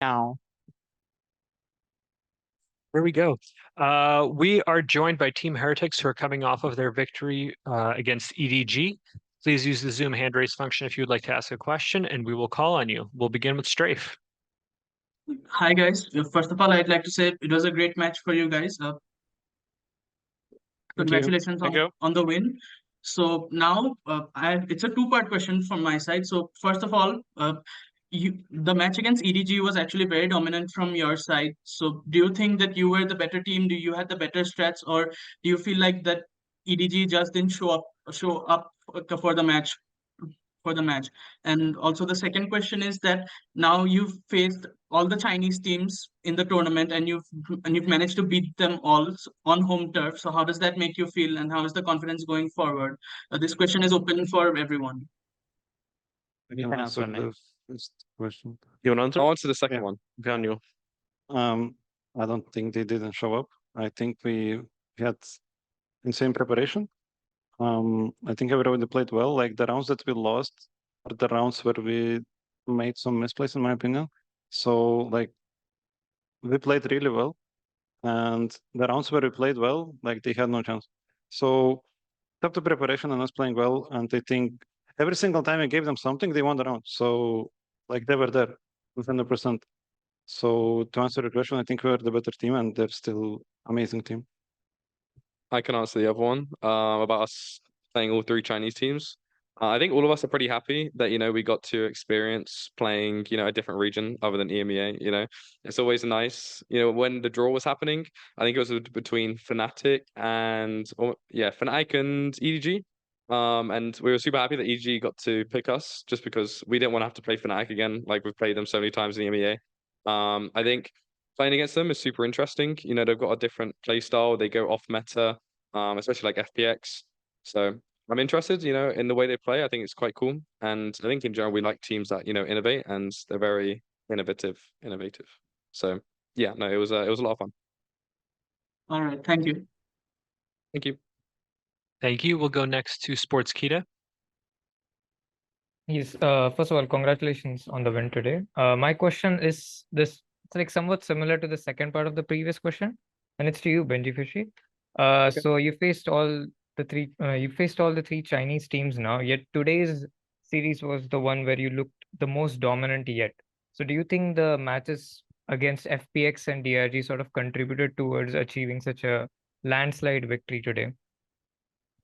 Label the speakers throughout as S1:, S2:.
S1: now.
S2: There we go. We are joined by Team Heretics, who are coming off of their victory against EDG. Please use the Zoom hand raise function if you'd like to ask a question, and we will call on you. We'll begin with Strafe.
S3: Hi guys. First of all, I'd like to say it was a great match for you guys. Congratulations on the win. So now it's a two-part question from my side. So first of all, the match against EDG was actually very dominant from your side. So do you think that you were the better team? Do you had the better strats, or do you feel like that EDG just didn't show up for the match? And also the second question is that now you've faced all the Chinese teams in the tournament, and you've managed to beat them all on home turf. So how does that make you feel, and how is the confidence going forward? This question is open for everyone.
S4: I can answer the first question.
S5: You want to answer? I'll answer the second one. Daniel.
S4: I don't think they didn't show up. I think we had insane preparation. I think everybody played well. Like the rounds that we lost are the rounds where we made some misplays, in my opinion. So like we played really well, and the rounds where we played well, like they had no chance. So up to preparation and us playing well, and I think every single time I gave them something, they won the round. So like they were there 100%. So to answer your question, I think we're the better team, and they're still amazing team.
S5: I can answer the other one about us playing all three Chinese teams. I think all of us are pretty happy that, we got to experience playing, a different region other than EMEA, It's always nice. When the draw was happening, I think it was between Fnatic and EDG. And we were super happy that EDG got to pick us just because we didn't want to have to play Fnatic again. Like we've played them so many times in the EMEA. I think playing against them is super interesting. They've got a different play style. They go off meta, especially like FPX. So I'm interested, in the way they play. I think it's quite cool. And I think in general, we like teams that, innovate, and they're very innovative. So yeah, no, it was a lot of fun.
S3: All right. Thank you.
S5: Thank you.
S2: Thank you. We'll go next to Sports Kita.
S6: Yes. First of all, congratulations on the win today. My question is this. It's like somewhat similar to the second part of the previous question, and it's to you, Benji Fishy. So you faced all the three Chinese teams now. Yet today's series was the one where you looked the most dominant yet. So do you think the matches against FPX and DRG sort of contributed towards achieving such a landslide victory today?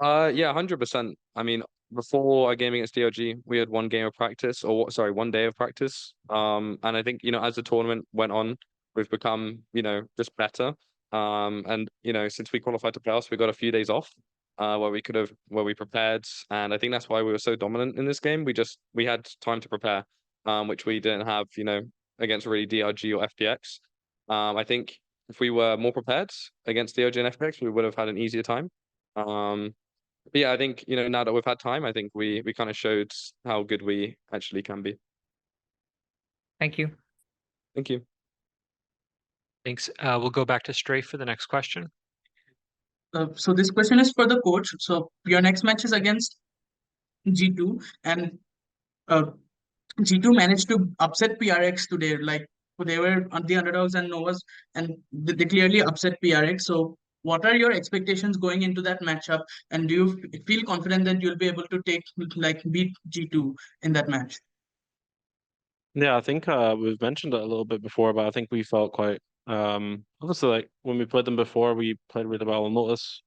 S5: Yeah, 100%. I mean, before our game against DRG, we had one day of practice. And I think, as the tournament went on, we've become, just better. And, since we qualified to playoffs, we got a few days off, where we prepared. And I think that's why we were so dominant in this game. We had time to prepare, which we didn't have, against really DRG or FPX. I think if we were more prepared against DRG and FPX, we would have had an easier time. But yeah, I think, now that we've had time, I think we kind of showed how good we actually can be.
S6: Thank you.
S5: Thank you.
S2: Thanks. We'll go back to Strafe for the next question.
S3: So this question is for the coach. So your next match is against G2, and G2 managed to upset PRX today. Like they were on the underdogs and Novas, and they clearly upset PRX. So what are your expectations going into that matchup? And do you feel confident that you'll be able to beat G2 in that match?
S4: Yeah, I think we've mentioned it a little bit before, but I think we felt quite obviously like when we played them before, we played really well on Lotus.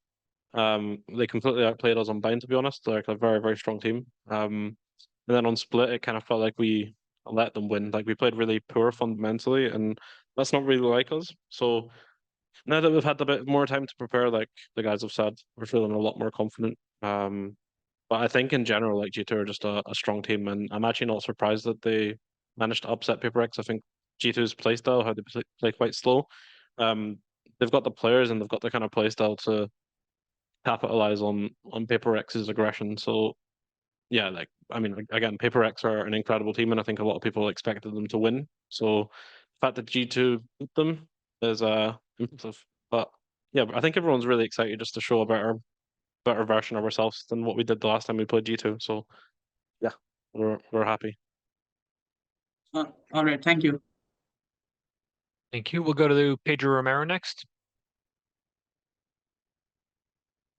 S4: They completely outplayed us on Bind, to be honest. They're like a very, very strong team. And then on Split, it kind of felt like we let them win. Like we played really poor fundamentally, and that's not really like us. So now that we've had a bit more time to prepare, like the guys have said, we're feeling a lot more confident. But I think in general, like G2 are just a strong team, and I'm actually not surprised that they managed to upset PaperX. I think G2's playstyle, how they play quite slow. They've got the players and they've got the kind of playstyle to capitalize on PaperX's aggression. So yeah, like I mean, again, PaperX are an incredible team, and I think a lot of people expected them to win. So the fact that G2 beat them is impressive. But yeah, I think everyone's really excited just to show a better version of ourselves than what we did the last time we played G2. So yeah, we're happy.
S3: All right, thank you.
S2: Thank you. We'll go to Pedro Romero next.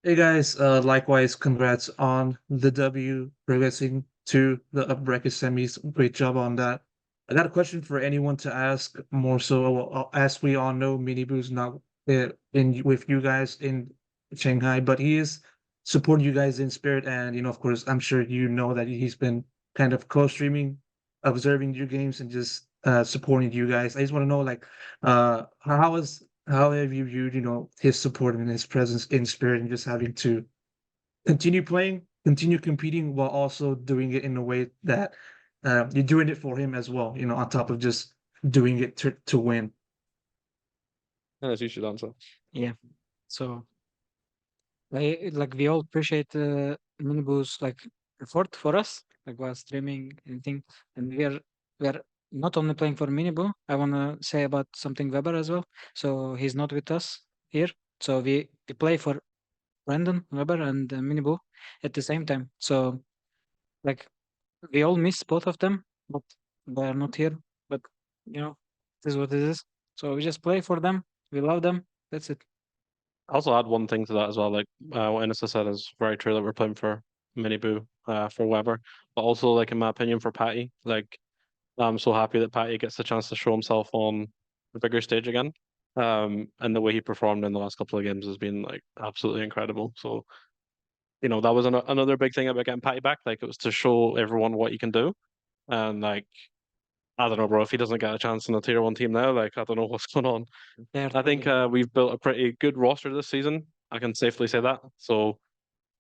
S1: Hey guys, likewise, congrats on the W, progressing to the upper bracket semis. Great job on that. I got a question for anyone to ask more so. As we all know, Miniboo's not in with you guys in Shanghai, but he is supporting you guys in spirit. And of course, I'm sure you know that he's been kind of co-streaming, observing your games, and just supporting you guys. I just want to know, like, how have you viewed, his support and his presence in spirit, and just having to continue playing, continue competing, while also doing it in a way that you're doing it for him as well, on top of just doing it to win.
S5: Yes, you should answer.
S7: Yeah. So we all appreciate Miniboo's effort for us, while streaming anything, and we are not only playing for Miniboo. I wanna say about something Weber as well. So he's not with us here. So we play for Brandon Weber and Miniboo at the same time. So we all miss both of them, but they are not here. But it is what it is. So we just play for them. We love them. That's it.
S4: I also add one thing to that as well. Like what Inessa said is very true that we're playing for Miniboo, for Weber, but also like in my opinion for Patty. Like I'm so happy that Patty gets the chance to show himself on the bigger stage again. And the way he performed in the last couple of games has been like absolutely incredible. So that was another big thing about getting Patty back. Like it was to show everyone what he can do. And like I don't know, bro. If he doesn't get a chance in a tier 1 team now, like I don't know what's going on.
S7: They're
S4: I think we've built a pretty good roster this season. I can safely say that. So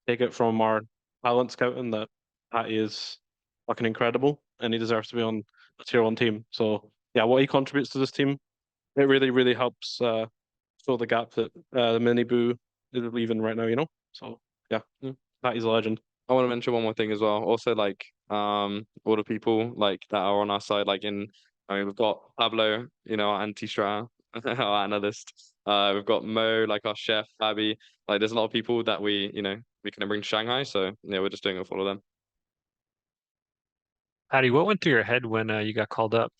S4: take it from our talent scouting that Patty is fucking incredible, and he deserves to be on a tier 1 team. So yeah, what he contributes to this team, it really, really helps fill the gap that the Miniboo is leaving right now. So yeah, Patty's a legend.
S5: I want to mention one more thing as well. Also, all the people that are on our side, we've got Pablo, our anti-strat, our analyst. We've got Mo, our chef, Abby. There's a lot of people that we can bring to Shanghai. So yeah, we're just doing it for all of them.
S2: Patty, what went through your head when you got called up?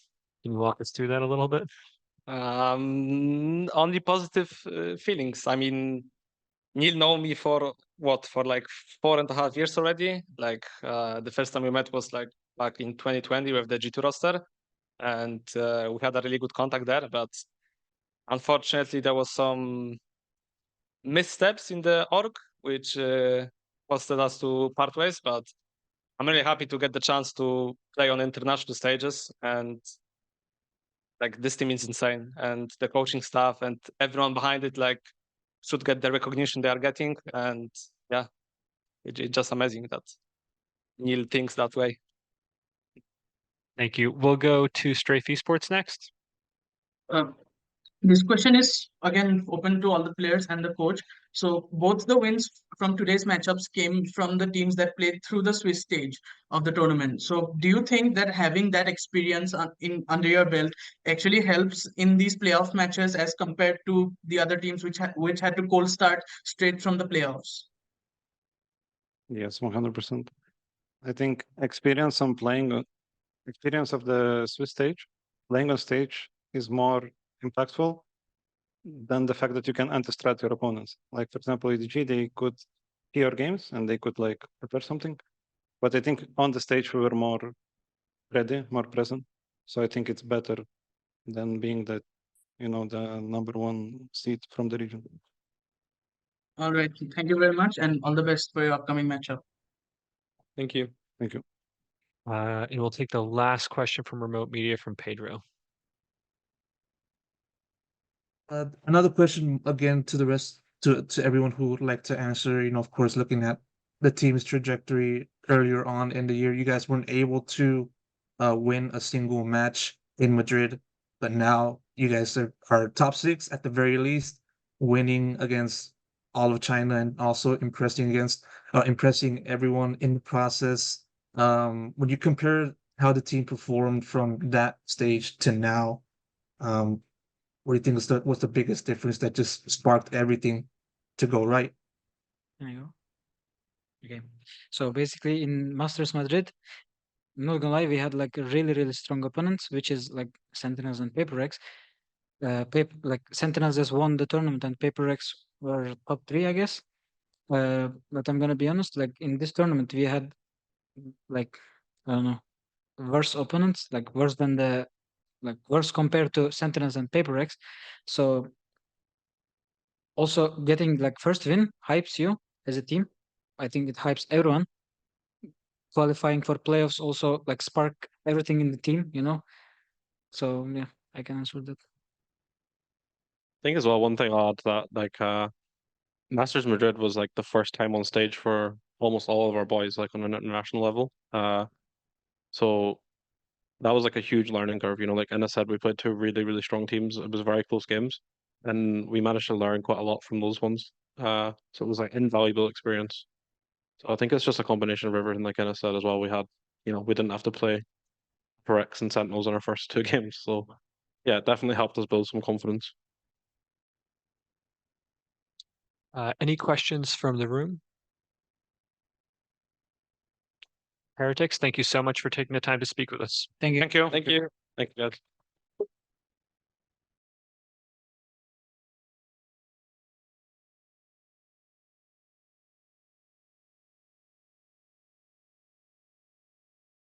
S2: Can you walk us through that a little bit?
S8: Only positive feelings. I mean, Neil know me for 4.5 years already. The first time we met was back in 2020 with the G2 roster, and we had a really good contact there. But unfortunately, there was some missteps in the org, which costed us to part ways. But I'm really happy to get the chance to play on international stages, and this team is insane, and the coaching staff and everyone behind it should get the recognition they are getting. And yeah, it's just amazing that Neil thinks that way.
S2: Thank you. We'll go to Strafe Esports next.
S3: This question is again open to all the players and the coach. So both the wins from today's matchups came from the teams that played through the Swiss stage of the tournament. So do you think that having that experience under your belt actually helps in these playoff matches as compared to the other teams which had to cold start straight from the playoffs?
S9: Yes, 100%. I think experience of the Swiss stage, playing on stage is more impactful than the fact that you can anti-strat your opponents. Like for example, EDG, they could see your games and they could prepare something. But I think on the stage we were more ready, more present. So I think it's better than being the number 1 seed from the region.
S3: All right. Thank you very much, and all the best for your upcoming matchup.
S5: Thank you.
S9: Thank you.
S2: And we'll take the last question from remote media from Pedro.
S1: Another question again to the rest, to everyone who would like to answer. Of course, looking at the team's trajectory earlier on in the year, you guys weren't able to win a single match in Madrid, but now you guys are top 6 at the very least, winning against all of China and also impressing everyone in the process. When you compare how the team performed from that stage to now, what do you think was the biggest difference that just sparked everything to go right?
S7: There you go. Okay. So basically in Masters Madrid, I'm not gonna lie, we had a really, really strong opponents, which is Sentinels and Paper Rex. like Sentinels just won the tournament and Paper X were top 3, I guess. But I'm gonna be honest, like in this tournament we had like I don't know, worse opponents, like worse than the worse compared to Sentinels and Paper X. So also getting like first win hypes you as a team. I think it hypes everyone. Qualifying for playoffs also like spark everything in the team, you know. So yeah, I can answer that.
S4: I think as well, one thing I'll add to that, like Masters Madrid was like the first time on stage for almost all of our boys, like on an international level. So that was like a huge learning curve. You know, like Enna said, we played two really, really strong teams. It was very close games, and we managed to learn quite a lot from those ones. So it was like invaluable experience. So I think it's just a combination of everything, like Enna said as well. We had, you know, we didn't have to play Heretics and Sentinels in our first two games. So yeah, it definitely helped us build some confidence.
S2: Any questions from the room? Heretics, thank you so much for taking the time to speak with us.
S7: Thank you.
S4: Thank you. Thank you. Thank you, guys.